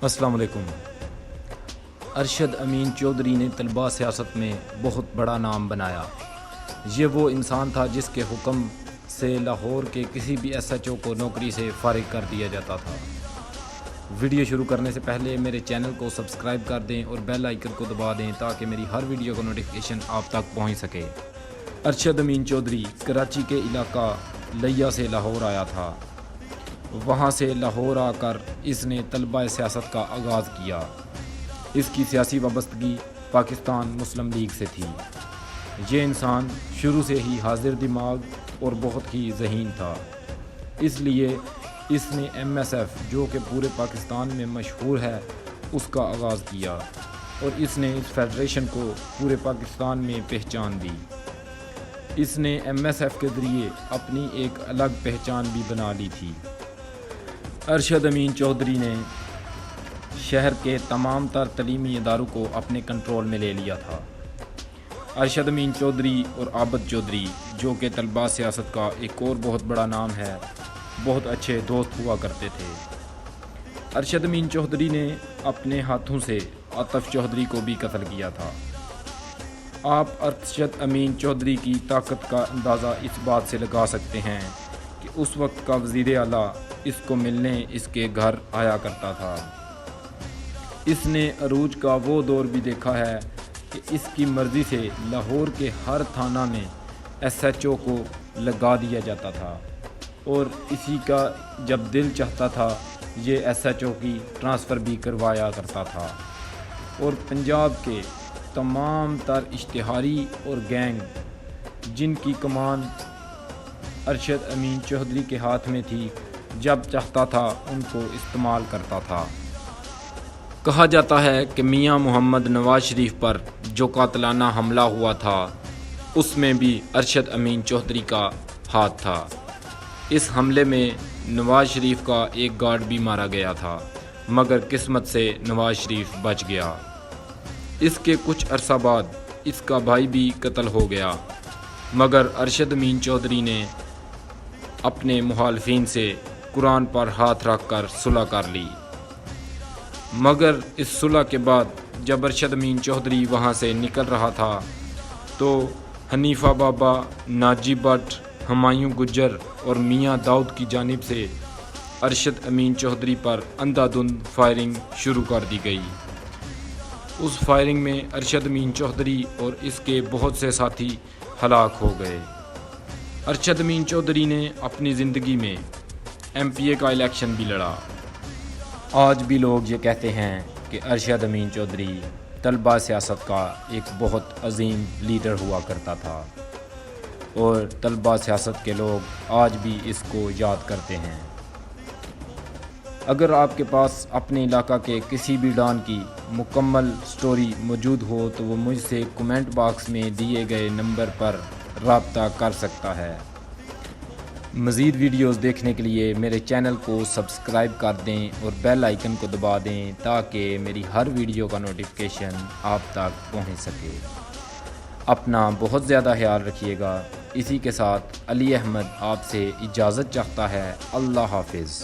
السلام علیکم۔ ارشد امین چودھری نے طلباء سیاست میں بہت بڑا نام بنایا۔ یہ وہ انسان تھا جس کے حکم سے لاہور کے کسی بھی ایس ایچ او کو نوکری سے فارغ کر دیا جاتا تھا۔ ویڈیو شروع کرنے سے پہلے میرے چینل کو سبسکرائب کر دیں اور بیل آئیکن کو دبا دیں تاکہ میری ہر ویڈیو کا نوٹیفیکیشن آپ تک پہنچ سکے۔ ارشد امین چودھری کراچی کے علاقہ لیا سے لاہور آیا تھا۔ وہاں سے لاہور آ کر اس نے طلباء سیاست کا آغاز کیا۔ اس کی سیاسی وابستگی پاکستان مسلم لیگ سے تھی۔ یہ انسان شروع سے ہی حاضر دماغ اور بہت ہی ذہین تھا، اس لیے اس نے ایم ایس ایف جو کہ پورے پاکستان میں مشہور ہے اس کا آغاز کیا اور اس نے اس فیڈریشن کو پورے پاکستان میں پہچان دی۔ اس نے ایم ایس ایف کے ذریعے اپنی ایک الگ پہچان بھی بنا لی تھی۔ ارشد امین چودھری نے شہر کے تمام تر تعلیمی اداروں کو اپنے کنٹرول میں لے لیا تھا۔ ارشد امین چودھری اور عابد چودھری جو کہ طلباء سیاست کا ایک اور بہت بڑا نام ہے، بہت اچھے دوست ہوا کرتے تھے۔ ارشد امین چودھری نے اپنے ہاتھوں سے عاطف چودھری کو بھی قتل کیا تھا۔ آپ ارشد امین چودھری کی طاقت کا اندازہ اس بات سے لگا سکتے ہیں کہ اس وقت کا وزیر اعلیٰ اس کو ملنے اس کے گھر آیا کرتا تھا۔ اس نے عروج کا وہ دور بھی دیکھا ہے کہ اس کی مرضی سے لاہور کے ہر تھانہ میں ایس ایچ او کو لگا دیا جاتا تھا اور اسی کا جب دل چاہتا تھا یہ ایس ایچ او کی ٹرانسفر بھی کروایا کرتا تھا۔ اور پنجاب کے تمام تر اشتہاری اور گینگ جن کی کمان ارشد امین چودھری کے ہاتھ میں تھی، جب چاہتا تھا ان کو استعمال کرتا تھا۔ کہا جاتا ہے کہ میاں محمد نواز شریف پر جو قاتلانہ حملہ ہوا تھا اس میں بھی ارشد امین چودھری کا ہاتھ تھا۔ اس حملے میں نواز شریف کا ایک گارڈ بھی مارا گیا تھا، مگر قسمت سے نواز شریف بچ گیا۔ اس کے کچھ عرصہ بعد اس کا بھائی بھی قتل ہو گیا، مگر ارشد امین چودھری نے اپنے مخالفین سے قرآن پر ہاتھ رکھ کر صلح کر لی۔ مگر اس صلح کے بعد جب ارشد امین چودھری وہاں سے نکل رہا تھا تو حنیفہ بابا، ناجی بٹ، ہمایوں گجر اور میاں داؤد کی جانب سے ارشد امین چودھری پر اندھا دھند فائرنگ شروع کر دی گئی۔ اس فائرنگ میں ارشد امین چودھری اور اس کے بہت سے ساتھی ہلاک ہو گئے۔ ارشد امین چودھری نے اپنی زندگی میں ایم پی اے کا الیکشن بھی لڑا۔ آج بھی لوگ یہ کہتے ہیں کہ ارشد امین چودھری طلباء سیاست کا ایک بہت عظیم لیڈر ہوا کرتا تھا اور طلباء سیاست کے لوگ آج بھی اس کو یاد کرتے ہیں۔ اگر آپ کے پاس اپنے علاقہ کے کسی بھی ڈان کی مکمل سٹوری موجود ہو تو وہ مجھ سے کمنٹ باکس میں دیے گئے نمبر پر رابطہ کر سکتا ہے۔ مزید ویڈیوز دیکھنے کے لیے میرے چینل کو سبسکرائب کر دیں اور بیل آئیکن کو دبا دیں تاکہ میری ہر ویڈیو کا نوٹیفیکیشن آپ تک پہنچ سکے۔ اپنا بہت زیادہ خیال رکھیے گا۔ اسی کے ساتھ علی احمد آپ سے اجازت چاہتا ہے۔ اللہ حافظ۔